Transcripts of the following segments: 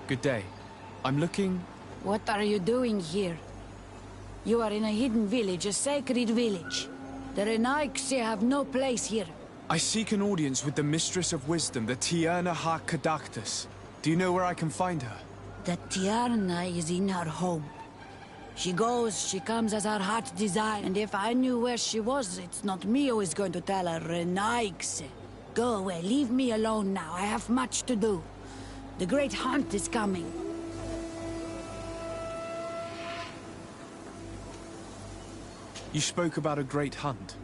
Good day. I'm looking... What are you doing here? You are in a hidden village, a sacred village. The Renaigse have no place here. I seek an audience with the Mistress of Wisdom, the Tierna Ha-Kadactus. Do you know where I can find her? The Tierna is in her home. She goes, she comes as her heart desires, and if I knew where she was, it's not me who is going to tell her, Renaigse. Go away, leave me alone now, I have much to do. The great hunt is coming. You spoke about a great hunt.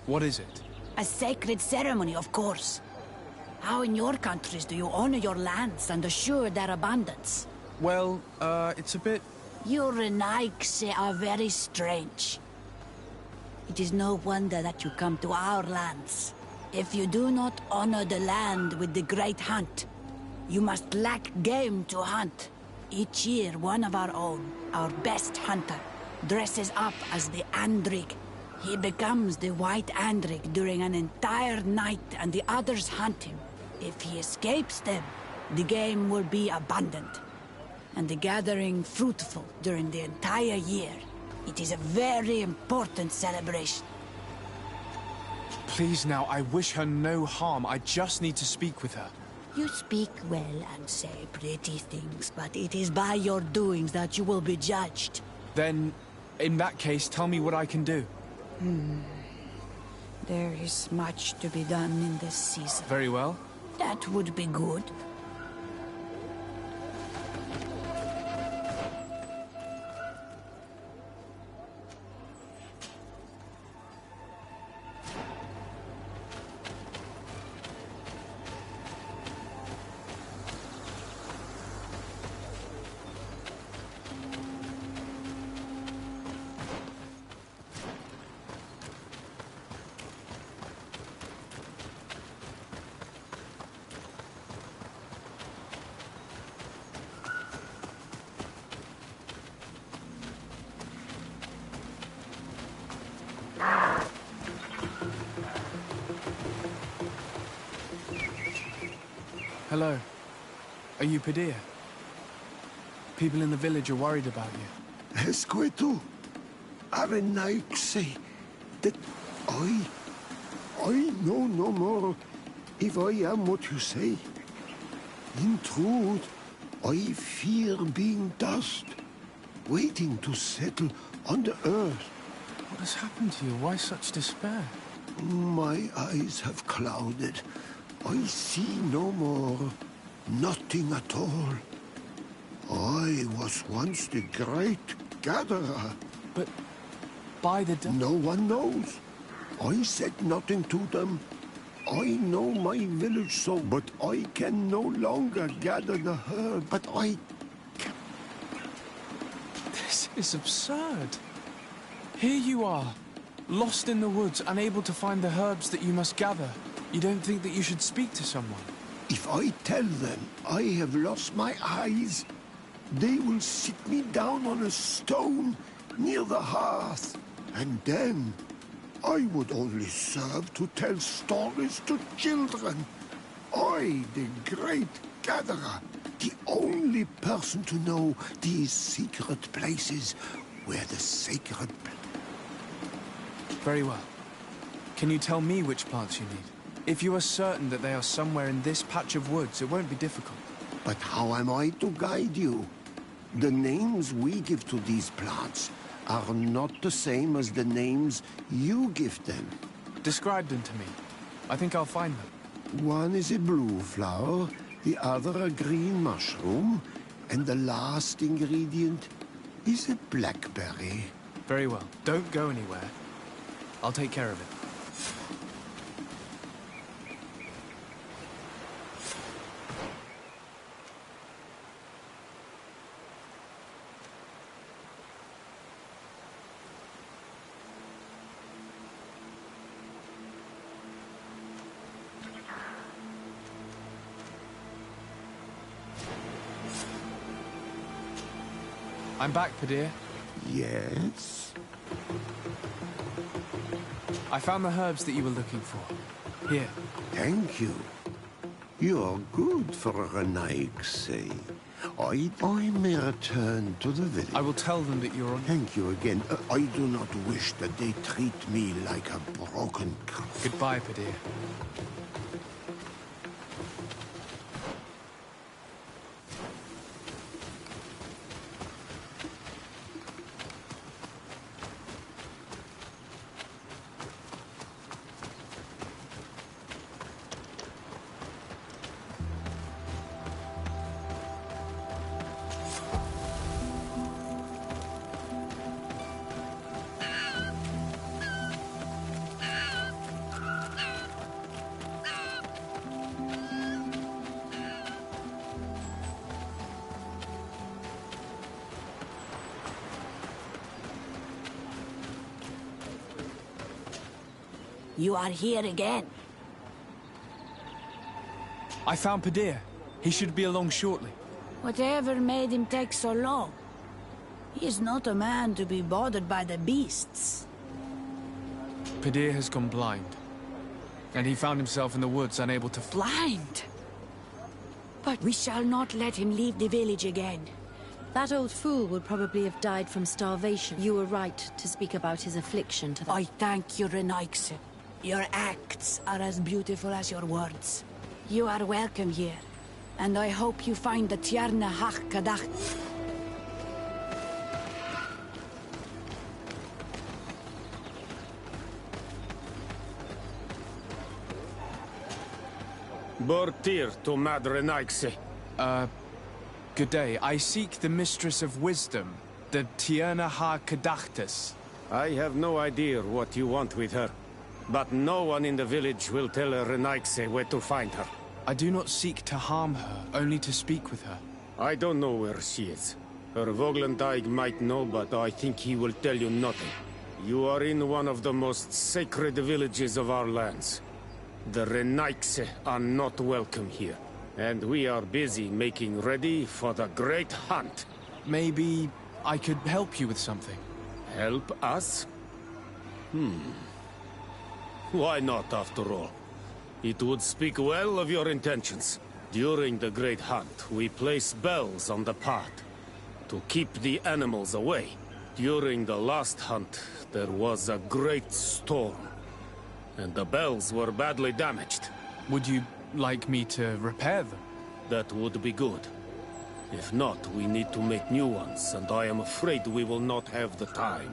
What is it? A sacred ceremony, of course. How in your countries do you honor your lands and assure their abundance? Well, it's a bit... You Renaigse are very strange. It is no wonder that you come to our lands. If you do not honor the land with the great hunt, you must lack game to hunt. Each year, one of our own, our best hunter, dresses up as the Andrig. He becomes the White Andrig during an entire night and the others hunt him. If he escapes them, the game will be abundant, and the gathering fruitful during the entire year. It is a very important celebration. Please now, I wish her no harm. I just need to speak with her. You speak well and say pretty things, but it is by your doings that you will be judged. Then, in that case, tell me what I can do. There is much to be done in this season. Very well. That would be good. Hello. Are you Padilla? People in the village are worried about you. Esqueto, Arenaigse, that I know no more if I am what you say. In truth, I fear being dust, waiting to settle on the earth. What has happened to you? Why such despair? My eyes have clouded. I see no more, nothing at all. I was once the great gatherer. But by the... No one knows. I said nothing to them. I know my village so, but I can no longer gather the herb. But I... This is absurd. Here you are, lost in the woods, unable to find the herbs that you must gather. You don't think that you should speak to someone? If I tell them I have lost my eyes, they will sit me down on a stone near the hearth. And then I would only serve to tell stories to children. I, the great gatherer, the only person to know these secret places where the sacred... Very well. Can you tell me which plants you need? If you are certain that they are somewhere in this patch of woods, it won't be difficult. But how am I to guide you? The names we give to these plants are not the same as the names you give them. Describe them to me. I think I'll find them. One is a blue flower, the other a green mushroom, and the last ingredient is a blackberry. Very well. Don't go anywhere. I'll take care of it. I'm back, Padilla. Yes? I found the herbs that you were looking for. Here. Thank you. You're good for a Renaigse. I may return to the village. I will tell them that you're on... Thank you again. I do not wish that they treat me like a broken cart. Goodbye, Padir. You are here again. I found Padir. He should be along shortly. Whatever made him take so long? He is not a man to be bothered by the beasts. Padir has gone blind. And he found himself in the woods, unable to... Blind? But we shall not let him leave the village again. That old fool would probably have died from starvation. You were right to speak about his affliction to them. I thank you, Renaikse. Your acts are as beautiful as your words. You are welcome here, and I hope you find the Tierna Hach Kadach. Bortir to Mad Renaikse. Good day. I seek the Mistress of Wisdom, the Tierna Ha Kadachtas. I have no idea what you want with her, but no one in the village will tell Renaikse where to find her. I do not seek to harm her, only to speak with her. I don't know where she is. Her Voglendijk might know, but I think he will tell you nothing. You are in one of the most sacred villages of our lands. The Renaikse are not welcome here, and we are busy making ready for the great hunt. Maybe I could help you with something. Help us? Why not, after all? It would speak well of your intentions. During the Great Hunt, we place bells on the path to keep the animals away. During the last hunt, there was a great storm, and the bells were badly damaged. Would you like me to repair them? That would be good. If not, we need to make new ones, and I am afraid we will not have the time.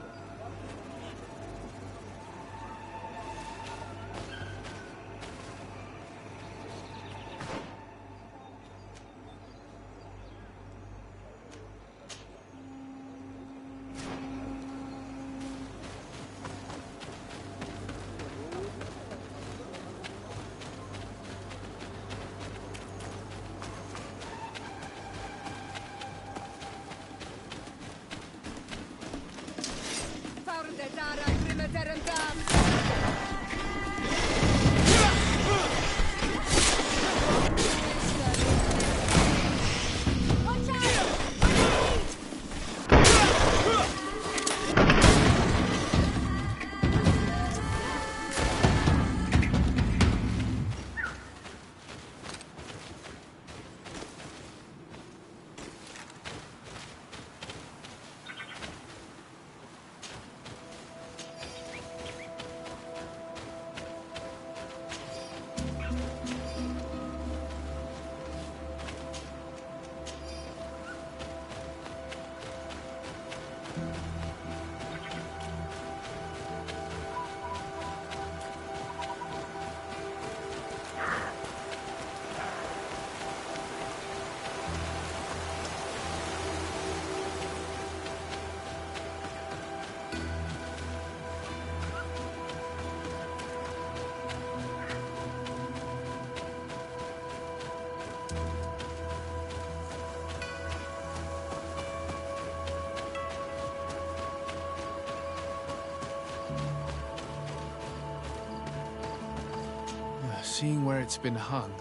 Seeing where it's been hung,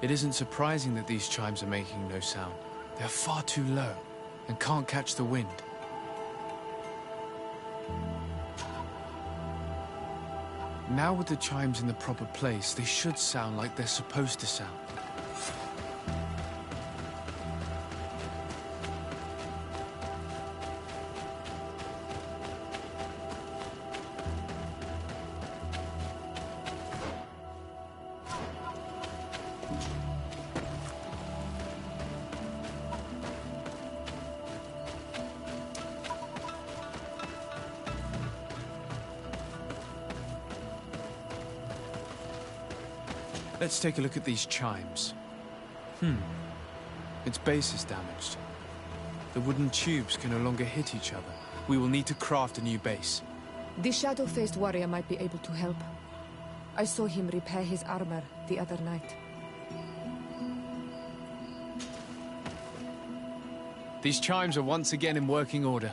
it isn't surprising that these chimes are making no sound. They're far too low and can't catch the wind. Now with the chimes in the proper place, they should sound like they're supposed to sound. Let's take a look at these chimes. Its base is damaged. The wooden tubes can no longer hit each other. We will need to craft a new base. The shadow-faced warrior might be able to help. I saw him repair his armor the other night. These chimes are once again in working order.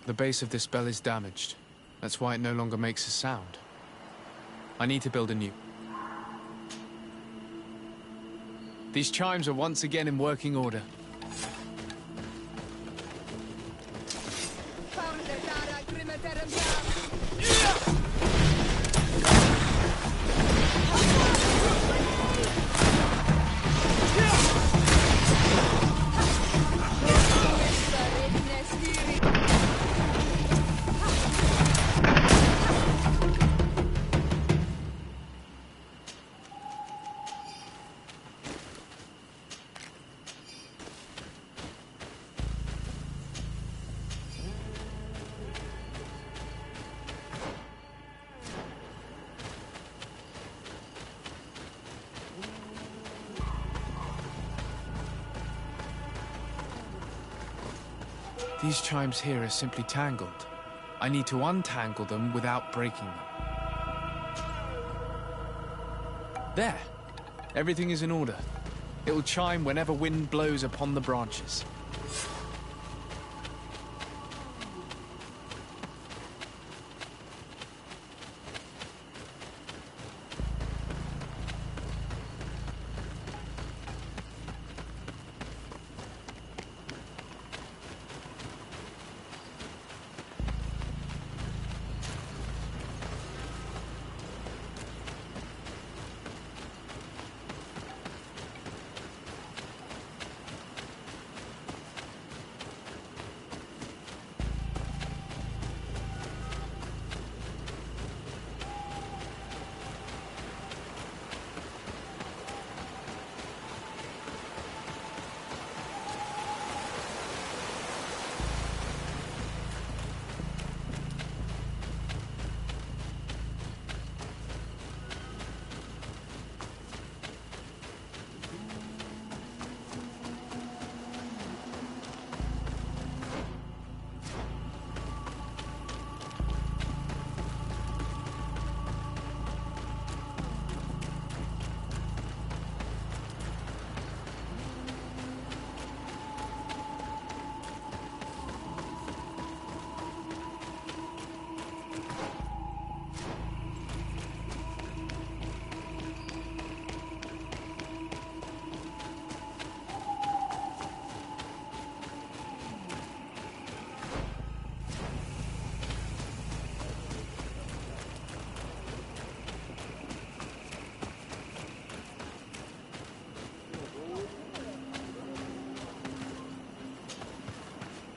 The base of this bell is damaged. That's why it no longer makes a sound. I need to build a new. These chimes are once again in working order. These chimes here are simply tangled. I need to untangle them without breaking them. There. Everything is in order. It will chime whenever wind blows upon the branches.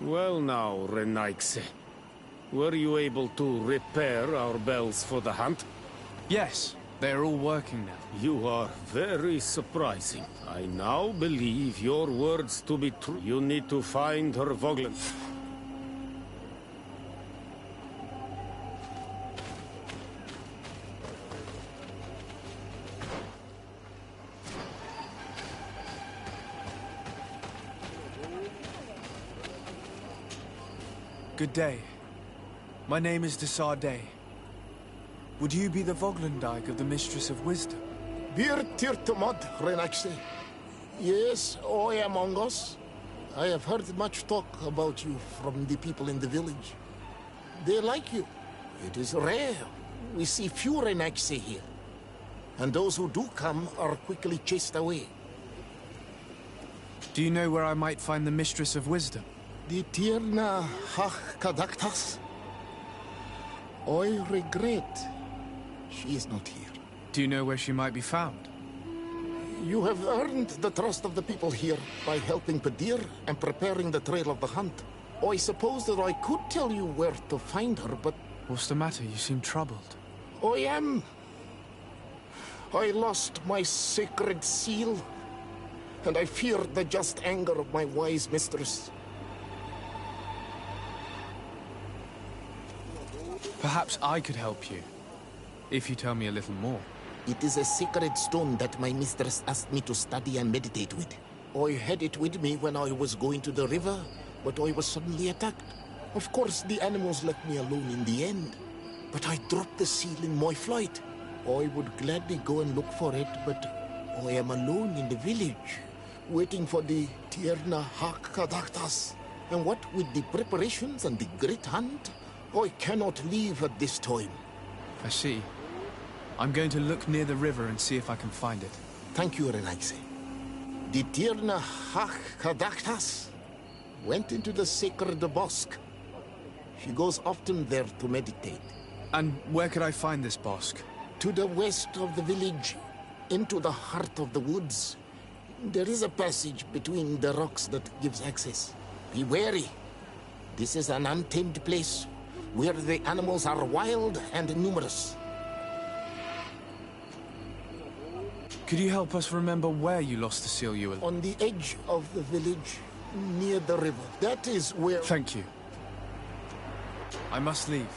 Well now, Renaigse. Were you able to repair our bells for the hunt? Yes, they are all working now. You are very surprising. I now believe your words to be true. You need to find her Voglin. Good day. My name is Dark-Jaym. Would you be the Voglendike of the Mistress of Wisdom? Dear Tirtamod, Renaigse. Yes, I am among us. I have heard much talk about you from the people in the village. They like you. It is rare. We see few Renaigse here. And those who do come are quickly chased away. Do you know where I might find the Mistress of Wisdom? The Tirna Hach Kadaktas. I regret she is not here. Do you know where she might be found? You have earned the trust of the people here by helping Padir and preparing the trail of the hunt. I suppose that I could tell you where to find her, but... What's the matter? You seem troubled. I am. I lost my sacred seal, and I fear the just anger of my wise mistress. Perhaps I could help you, if you tell me a little more. It is a sacred stone that my mistress asked me to study and meditate with. I had it with me when I was going to the river, but I was suddenly attacked. Of course, the animals left me alone in the end, but I dropped the seal in my flight. I would gladly go and look for it, but I am alone in the village, waiting for the Tierna Hakadaktas. And what with the preparations and the great hunt, I cannot leave at this time. I see. I'm going to look near the river and see if I can find it. Thank you, Renaigse. The Tirna Hakadaktas went into the sacred bosque. She goes often there to meditate. And where could I find this bosque? To the west of the village, into the heart of the woods. There is a passage between the rocks that gives access. Be wary. This is an untamed place, where the animals are wild and numerous. Could you help us remember where you lost the seal you were... On the edge of the village, near the river. That is where... Thank you. I must leave.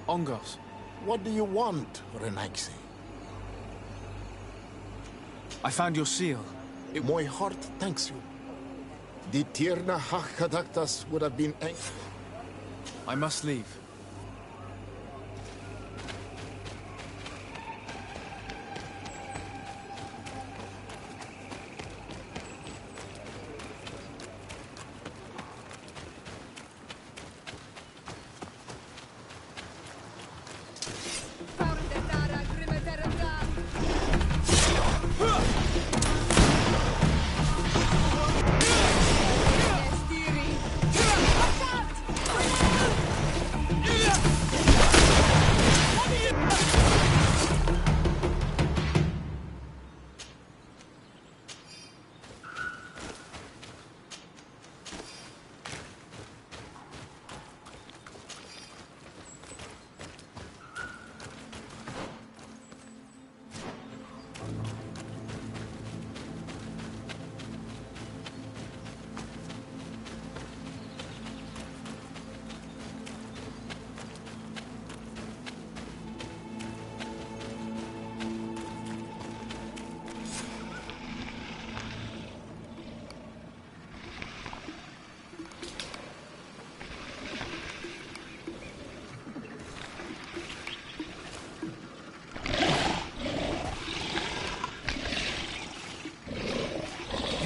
Ongos. What do you want, Renaigse? I found your seal. My heart thanks you. The Tierna Hakadaktas would have been angry. I must leave.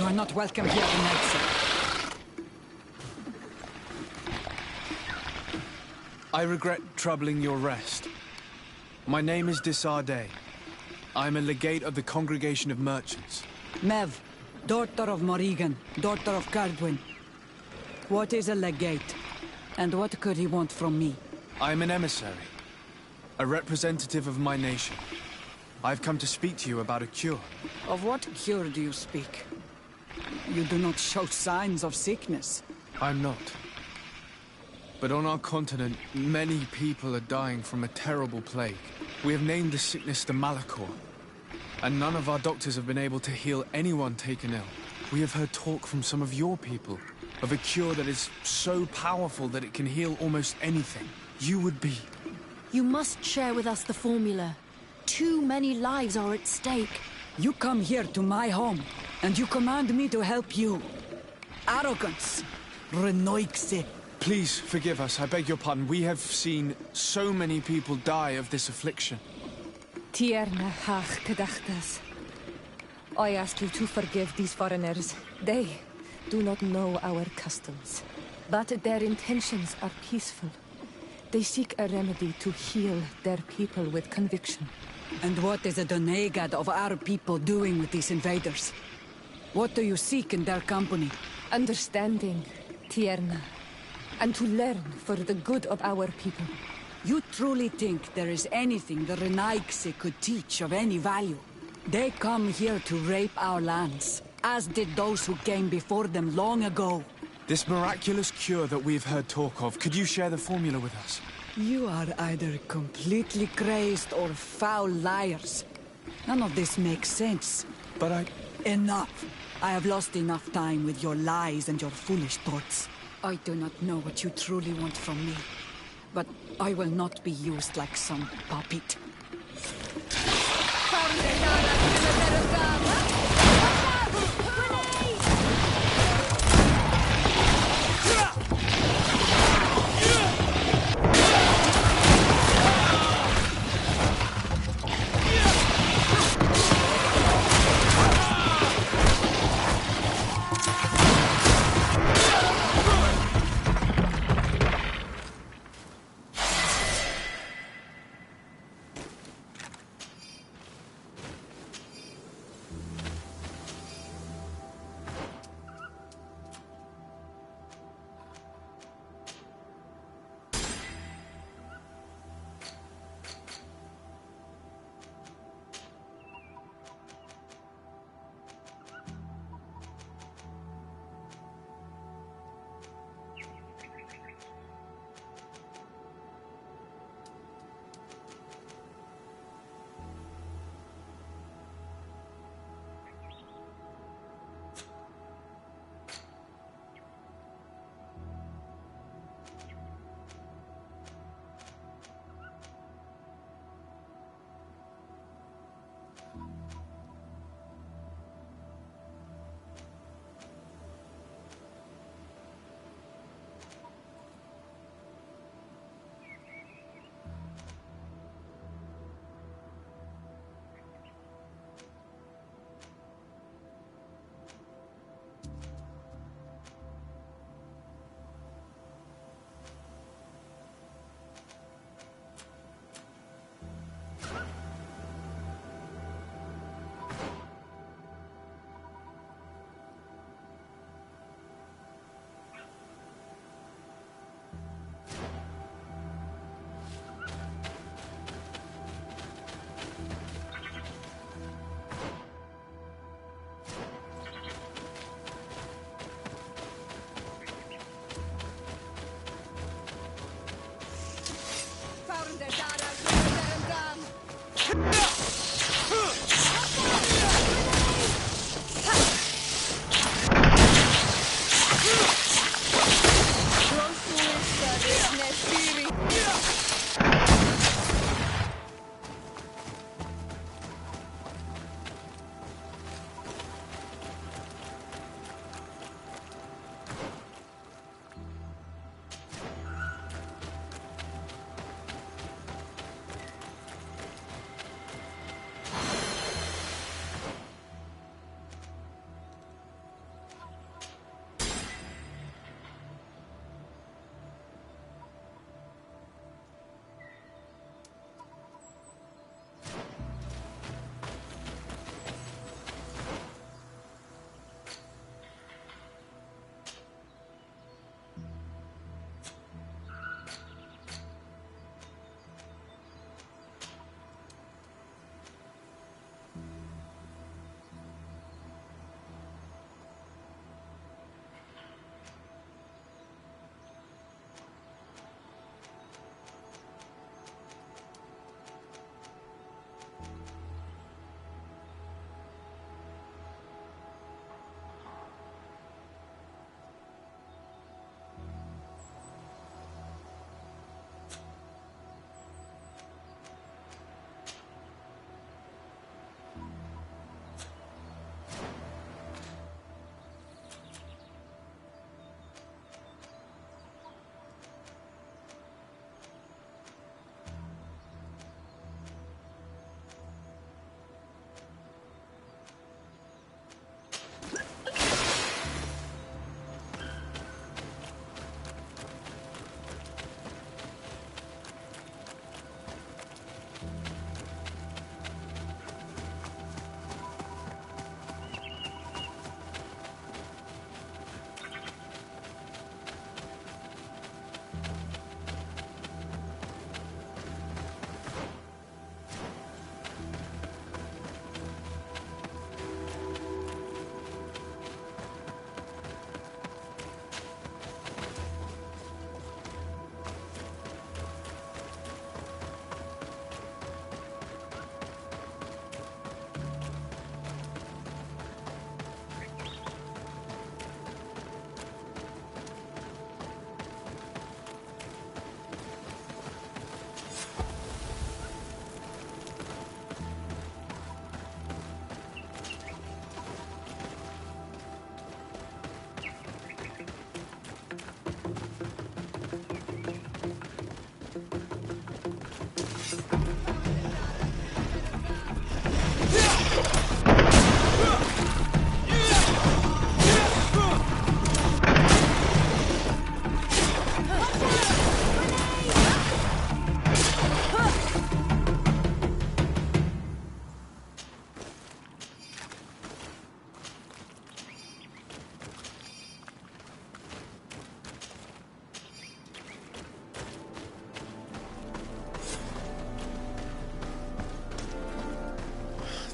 You are not welcome here, Renaigse. I regret troubling your rest. My name is Dark-Jaym. I am a legate of the Congregation of Merchants. Mev, daughter of Morrigan, daughter of Cardwin. What is a legate? And what could he want from me? I am an emissary, a representative of my nation. I've come to speak to you about a cure. Of what cure do you speak? You do not show signs of sickness. I'm not. But on our continent, many people are dying from a terrible plague. We have named the sickness the Malachor, and none of our doctors have been able to heal anyone taken ill. We have heard talk from some of your people of a cure that is so powerful that it can heal almost anything. You would be... You must share with us the formula. Too many lives are at stake. You come here to my home, and you command me to help you. Arrogance. Renaigse. Please forgive us, I beg your pardon. We have seen so many people die of this affliction. Tierna Hakadaktas. I ask you to forgive these foreigners. They do not know our customs, but their intentions are peaceful. They seek a remedy to heal their people with conviction. And what is a Donegad of our people doing with these invaders? What do you seek in their company? Understanding, Tierna, and to learn for the good of our people. You truly think there is anything the Renaigse could teach of any value? They come here to rape our lands, as did those who came before them long ago. This miraculous cure that we've heard talk of, could you share the formula with us? You are either completely crazed or foul liars. None of this makes sense. But Enough! I have lost enough time with your lies and your foolish thoughts. I do not know what you truly want from me, but I will not be used like some puppet.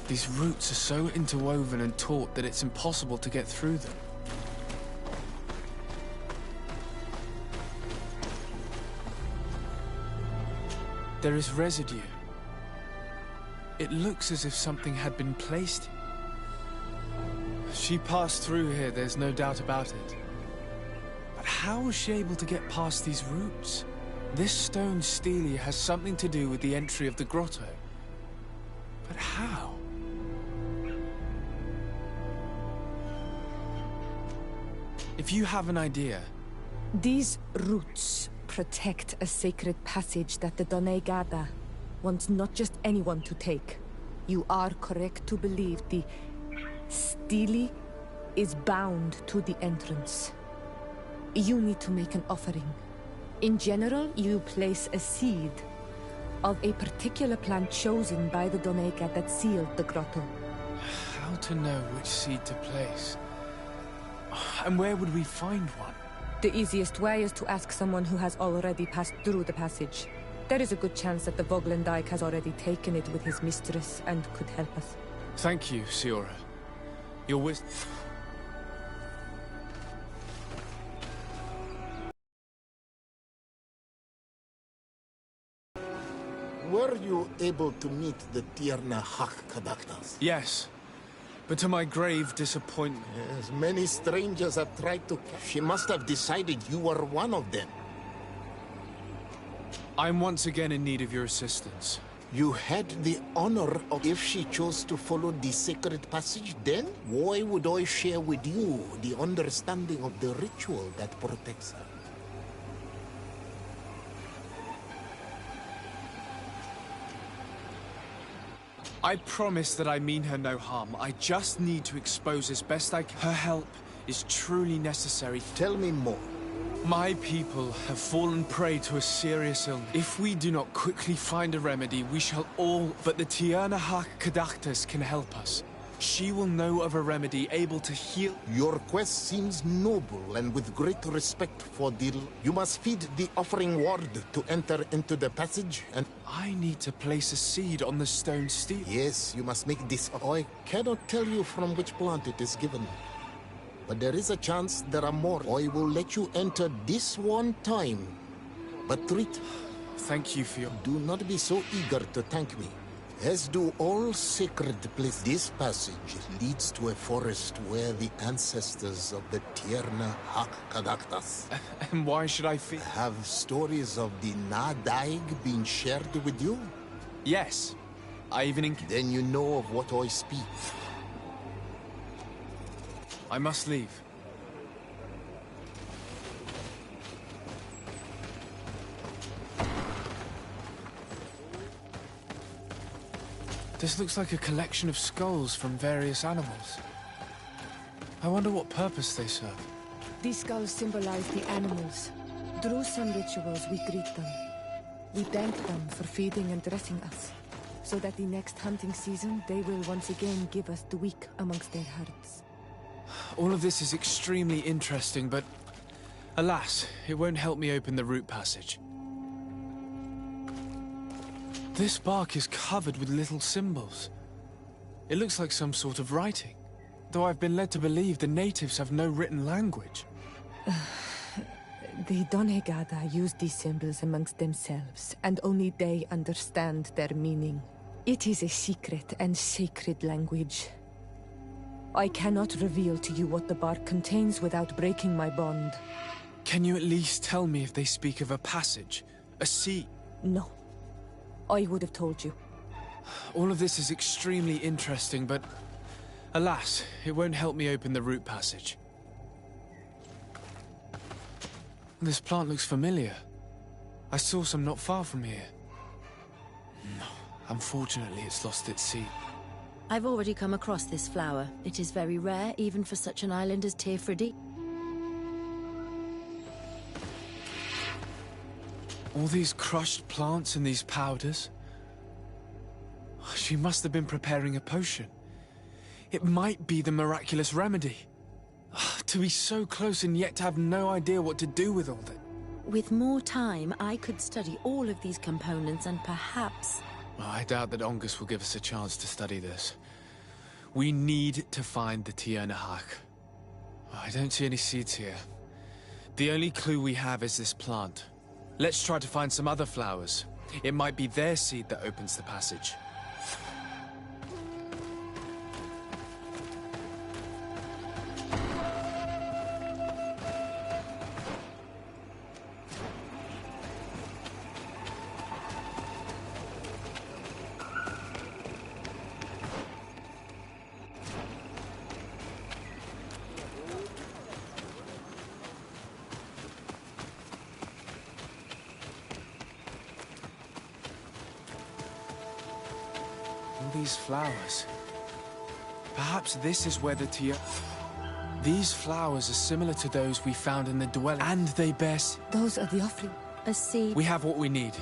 These roots are so interwoven and taut that it's impossible to get through them. There is residue. It looks as if something had been placed here. She passed through here, there's no doubt about it. But how was she able to get past these roots? This stone stele has something to do with the entry of the grotto. But how? If you have an idea... These roots protect a sacred passage that the Doneigada wants not just anyone to take. You are correct to believe the stele is bound to the entrance. You need to make an offering. In general, you place a seed of a particular plant chosen by the Donega that sealed the grotto. How to know which seed to place? And where would we find one? The easiest way is to ask someone who has already passed through the passage. There is a good chance that the Voglendike has already taken it with his mistress and could help us. Thank you, Siora. Your wisdom... Were you able to meet the Tierna Hak-Kadaktas? Yes, but to my grave disappointment. Yes, many strangers have tried to... She must have decided you were one of them. I'm once again in need of your assistance. You had the honor of... If she chose to follow the sacred passage, then why would I share with you the understanding of the ritual that protects her? I promise that I mean her no harm. I just need to expose as best I can. Her help is truly necessary. Tell me more. My people have fallen prey to a serious illness. If we do not quickly find a remedy, we shall all... But the Tierna Hak-Kadaktas can help us. She will know of a remedy able to heal... Your quest seems noble and with great respect for the... You must feed the offering ward to enter into the passage and... I need to place a seed on the stone stele. Yes, you must make this... I cannot tell you from which plant it is given. But there is a chance there are more. I will let you enter this one time. But treat... Thank you for your... Do not be so eager to thank me. As do all sacred places, this passage leads to a forest where the ancestors of the Tierna Hak-Kadaktas... And why should I fear? Have stories of the Nadaig been shared with you? Yes. I even... Then you know of what I speak. I must leave. This looks like a collection of skulls from various animals. I wonder what purpose they serve. These skulls symbolize the animals. Through some rituals, we greet them. We thank them for feeding and dressing us, so that the next hunting season, they will once again give us the weak amongst their herds. All of this is extremely interesting, but alas, it won't help me open the root passage. This bark is covered with little symbols. It looks like some sort of writing, though I've been led to believe the natives have no written language. The Donegada use these symbols amongst themselves, and only they understand their meaning. It is a secret and sacred language. I cannot reveal to you what the bark contains without breaking my bond. Can you at least tell me if they speak of a passage? A sea? No. I would have told you. All of this is extremely interesting, but alas, it won't help me open the root passage. This plant looks familiar. I saw some not far from here. No, unfortunately, it's lost its seed. I've already come across this flower. It is very rare, even for such an island as Tefredi. All these crushed plants and these powders. She must have been preparing a potion. It might be the miraculous remedy. To be so close and yet to have no idea what to do with all that. With more time, I could study all of these components and perhaps... I doubt that Ongus will give us a chance to study this. We need to find the Tierna Hak. I don't see any seeds here. The only clue we have is this plant. Let's try to find some other flowers. It might be their seed that opens the passage. These flowers. Perhaps this is where the These flowers are similar to those we found in the dwelling, and they bear... Those are the offering. A seed. We have what we need.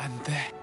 And there...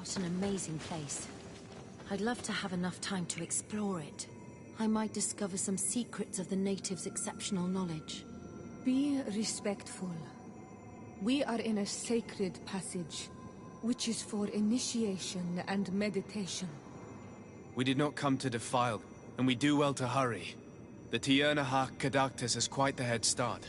What an amazing place. I'd love to have enough time to explore it. I might discover some secrets of the natives' exceptional knowledge. Be respectful. We are in a sacred passage, which is for initiation and meditation. We did not come to defile, and we do well to hurry. The Tiernahak Kadaktis has quite the head start.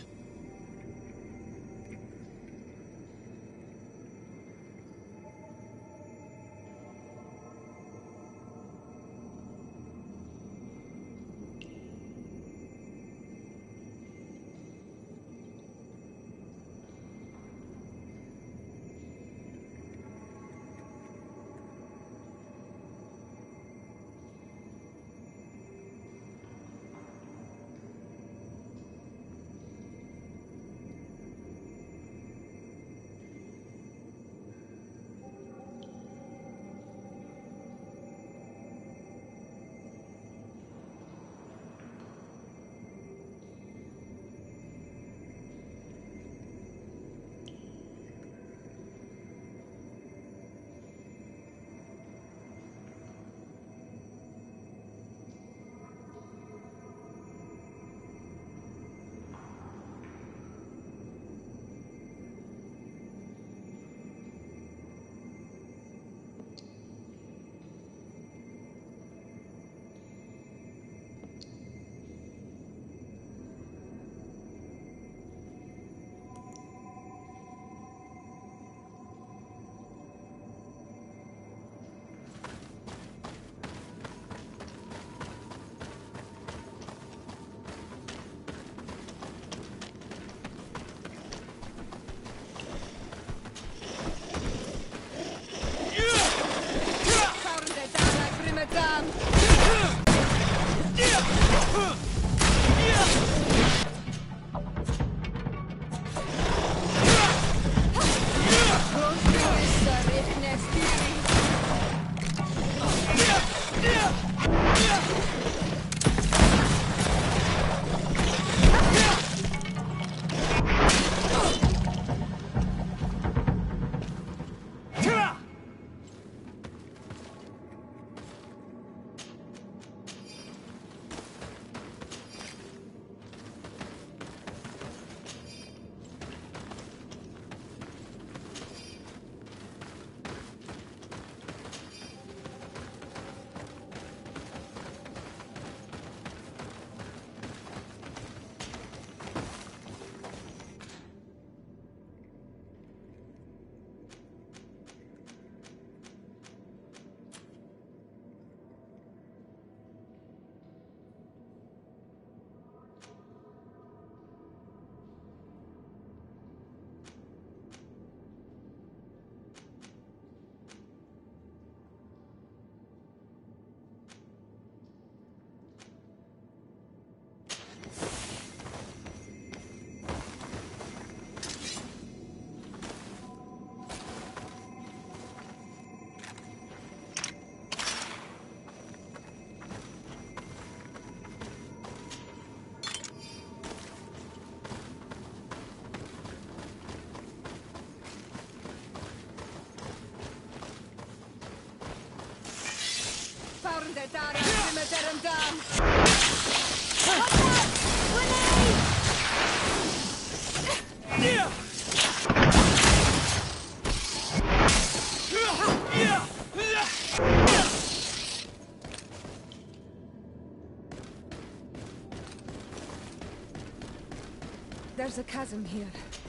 There's a chasm here.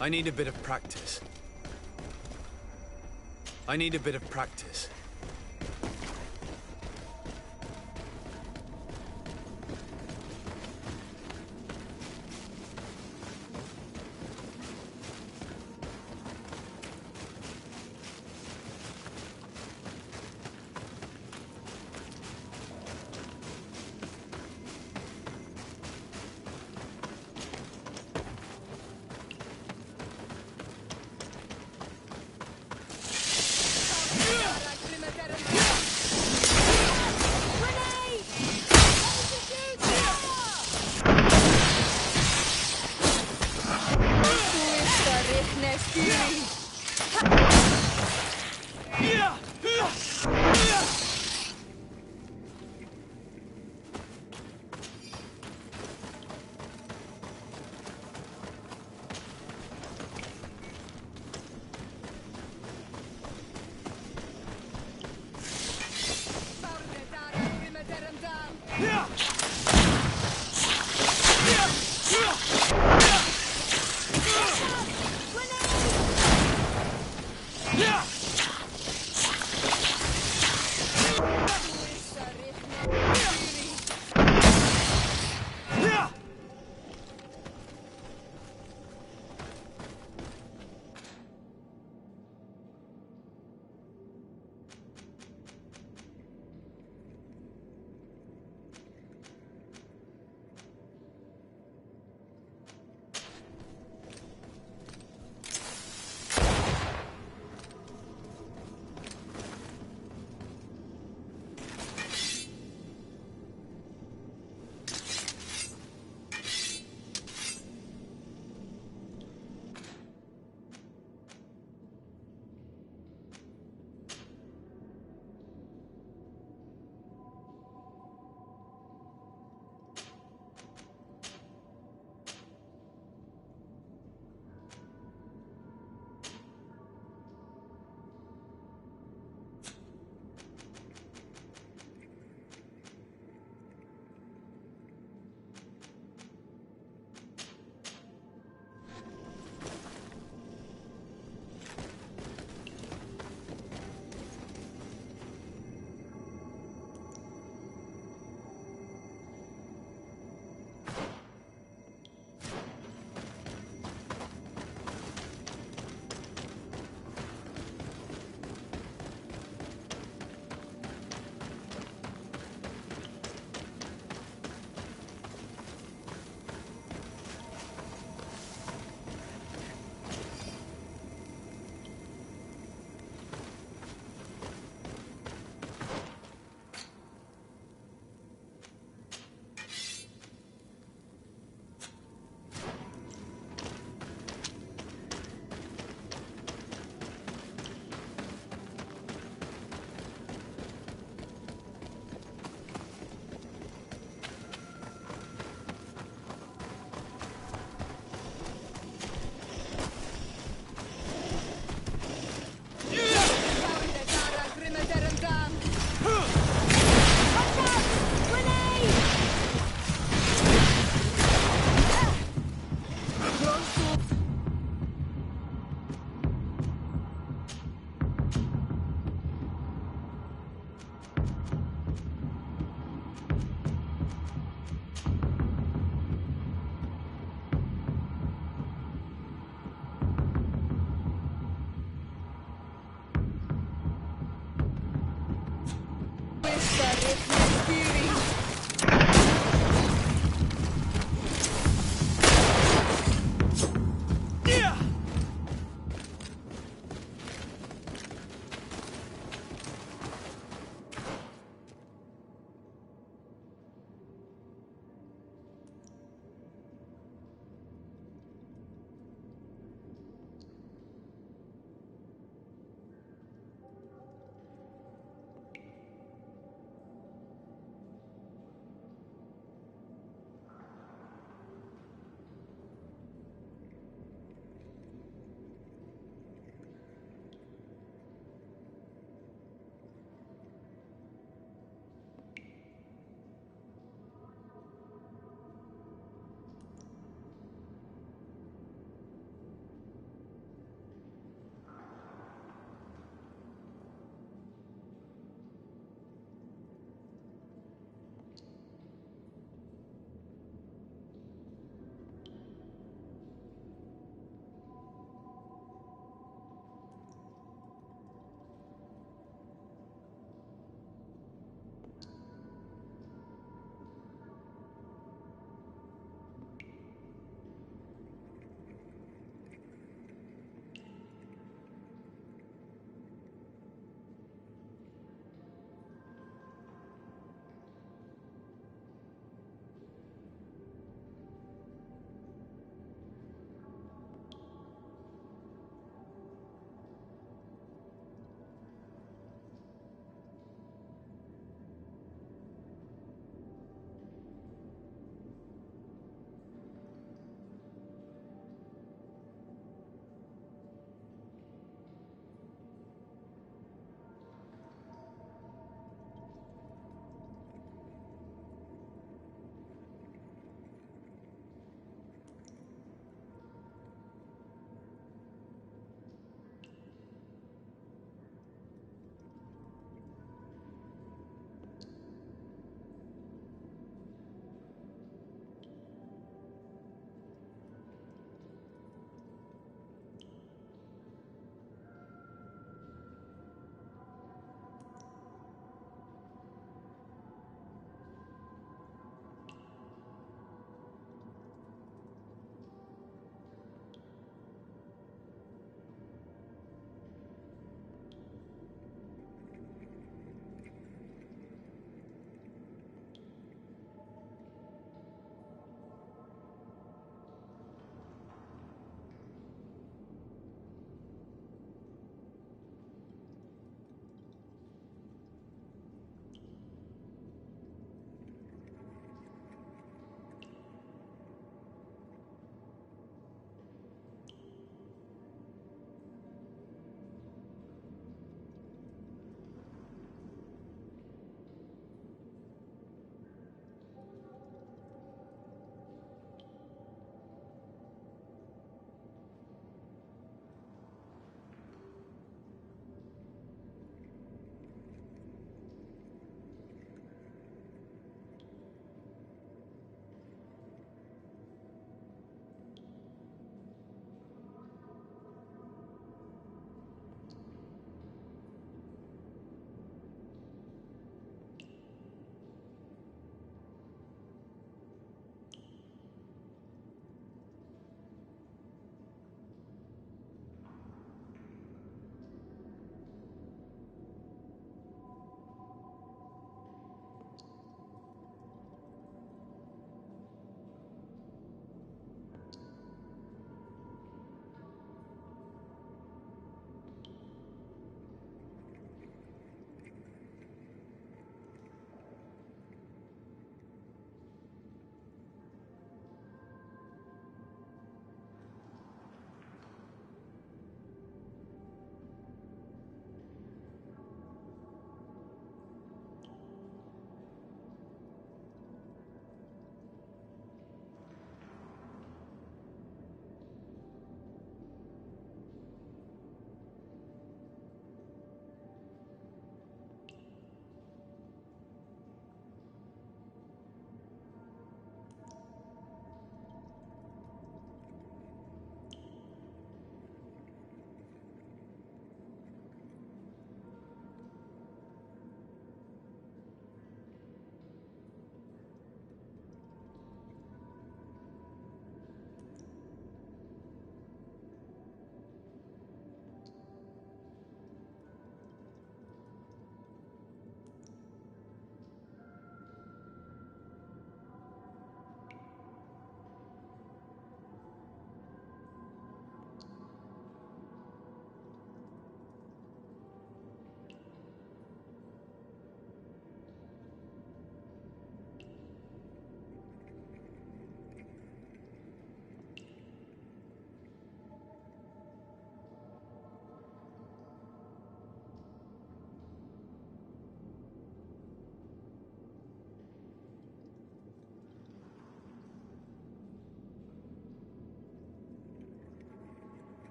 I need a bit of practice. I need a bit of practice.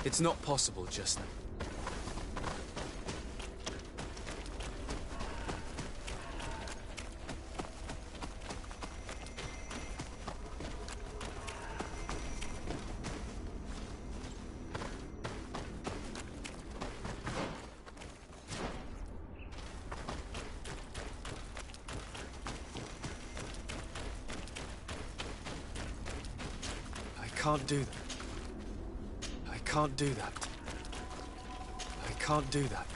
It's not possible just now. I can't do that. I can't do that. I can't do that.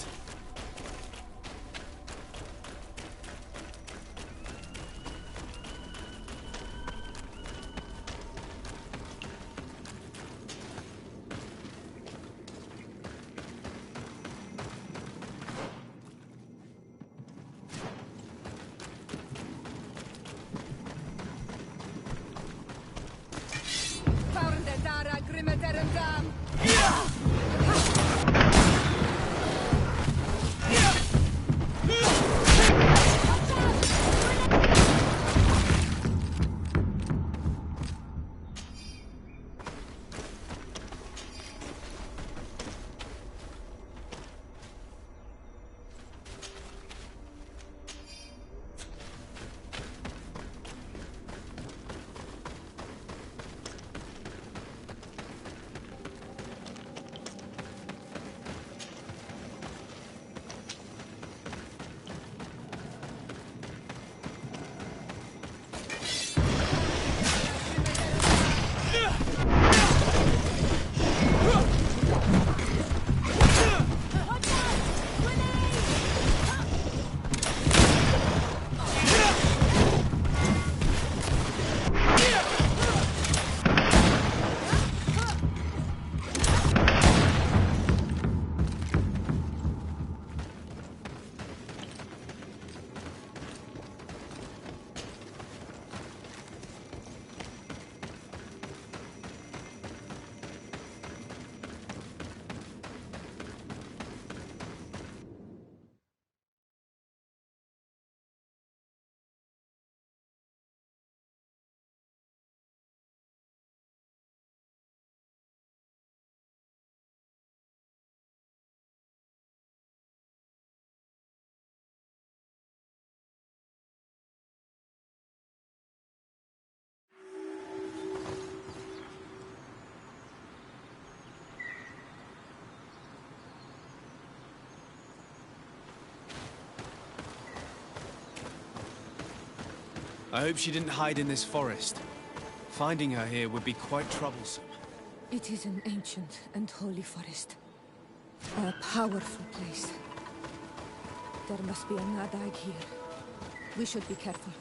I hope she didn't hide in this forest. Finding her here would be quite troublesome. It is an ancient and holy forest. A powerful place. There must be a Nadag here. We should be careful.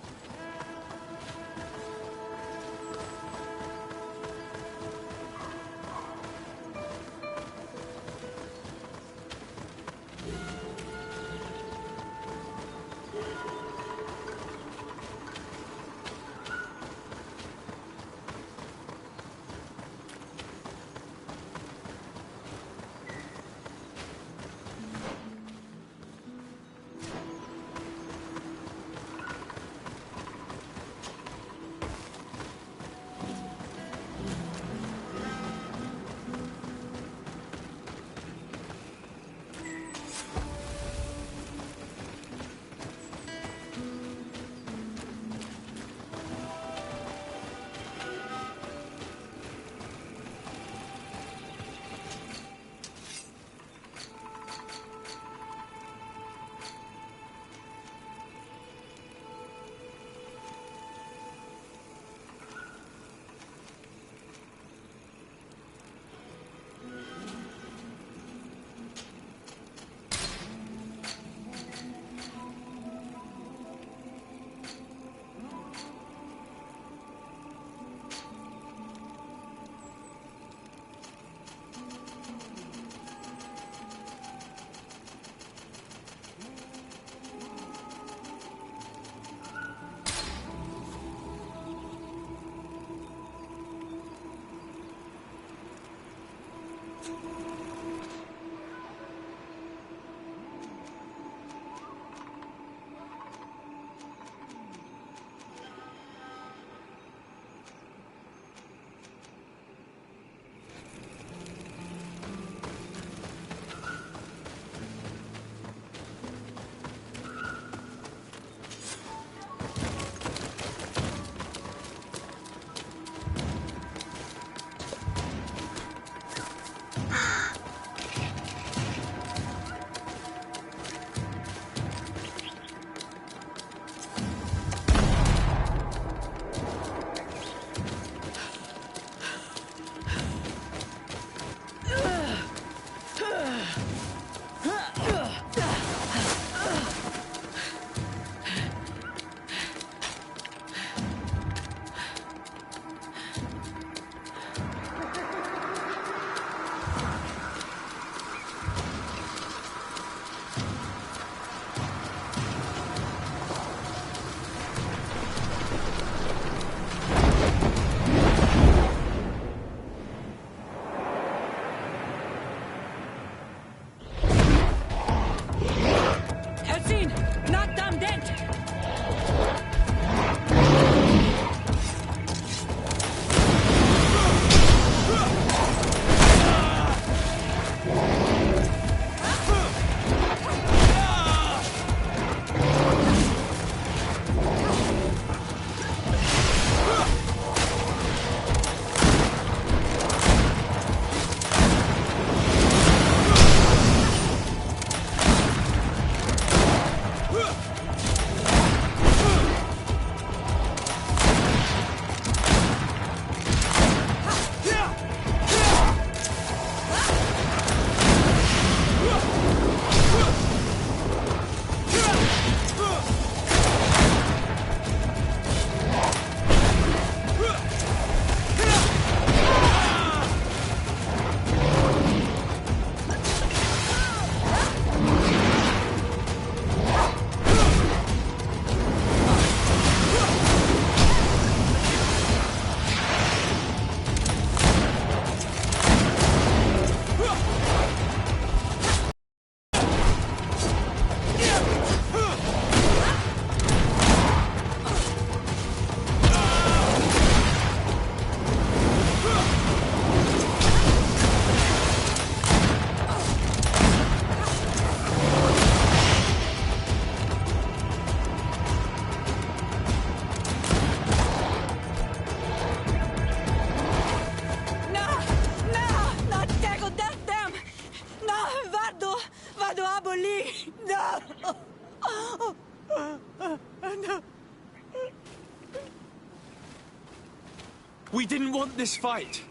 We didn't want this fight.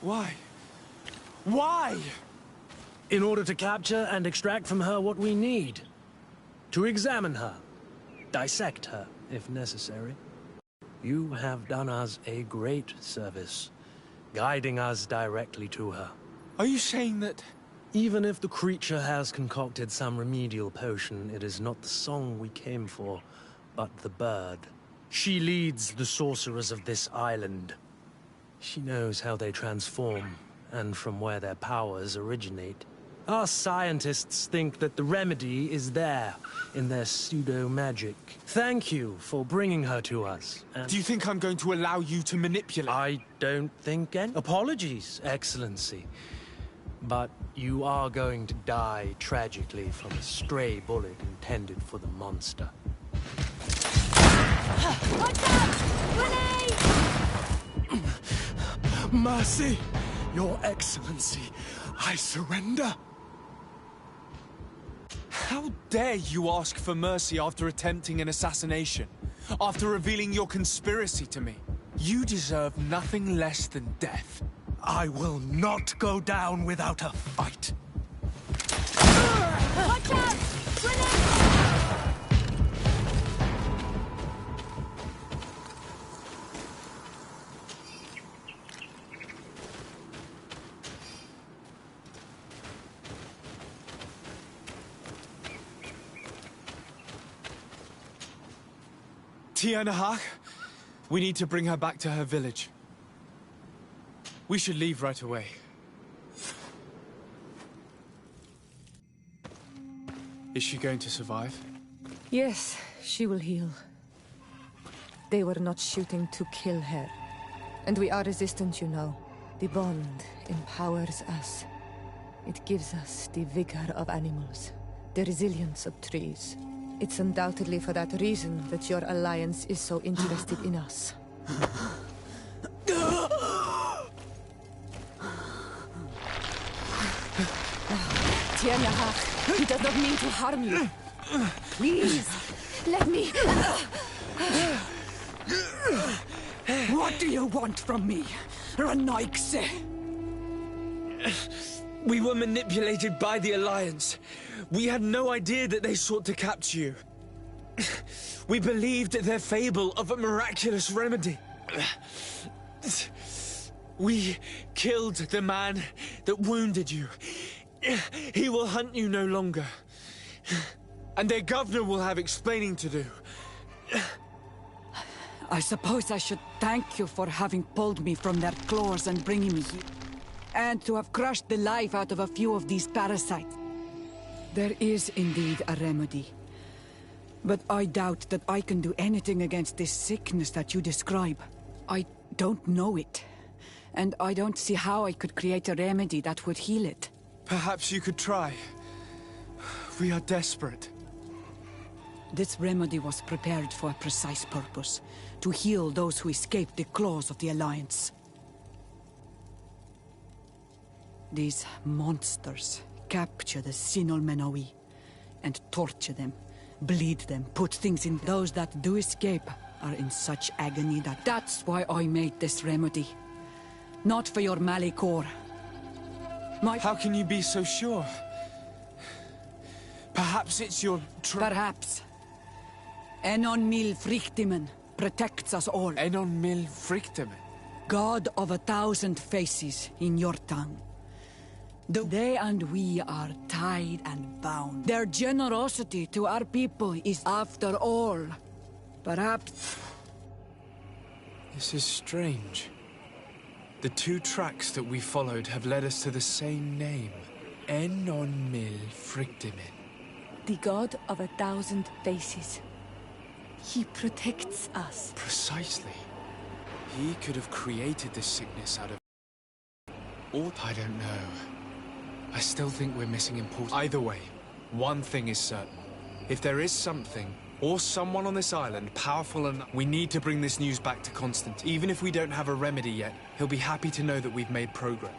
Why? Why? In order to capture and extract from her what we need. To examine her. Dissect her, if necessary. You have done us a great service, guiding us directly to her. Are you saying that... Even if the creature has concocted some remedial potion, it is not the song we came for, but the bird. She leads the sorcerers of this island. She knows how they transform, and from where their powers originate. Our scientists think that the remedy is there, in their pseudo-magic. Thank you for bringing her to us. Do you think I'm going to allow you to manipulate? I don't think any... Apologies, Excellency. But you are going to die tragically from a stray bullet intended for the monster. Watch out! Grenade! Mercy! Your Excellency, I surrender. How dare you ask for mercy after attempting an assassination? After revealing your conspiracy to me? You deserve nothing less than death. I will not go down without a fight. Watch out! Grenade! Tianahak, we need to bring her back to her village. We should leave right away. Is she going to survive? Yes, she will heal. They were not shooting to kill her. And we are resistant, you know. The bond empowers us. It gives us the vigor of animals, the resilience of trees. It's undoubtedly for that reason that your alliance is so interested in us. Tianahak, he does not mean to harm you. Please, let me... What do you want from me, Ranaikse? We were manipulated by the Alliance. We had no idea that they sought to capture you. We believed their fable of a miraculous remedy. We killed the man that wounded you. He will hunt you no longer. And their governor will have explaining to do. I suppose I should thank you for having pulled me from their claws and bringing me here. And to have crushed the life out of a few of these parasites. There is indeed a remedy. But I doubt that I can do anything against this sickness that you describe. I don't know it. And I don't see how I could create a remedy that would heal it. Perhaps you could try. We are desperate. This remedy was prepared for a precise purpose. To heal those who escaped the claws of the Alliance. These monsters capture the Sinol Menoi and torture them, bleed them, put things in. Those that do escape are in such agony that that's why I made this remedy. Not for your Malikor. How can you be so sure? Perhaps it's your Perhaps. Enon Mil Frictimen protects us all. Enon Mil Frictimen. God of 1,000 faces in your tongue. They and we are tied and bound. Their generosity to our people is, after all, perhaps... This is strange. The two tracks that we followed have led us to the same name. Enon Mil Frictimen. The god of 1,000 faces. He protects us. Precisely. He could have created this sickness out of... Or I don't know. I still think we're missing important... Either way, one thing is certain. If there is something, or someone on this island powerful enough, we need to bring this news back to Constantine. Even if we don't have a remedy yet, he'll be happy to know that we've made progress.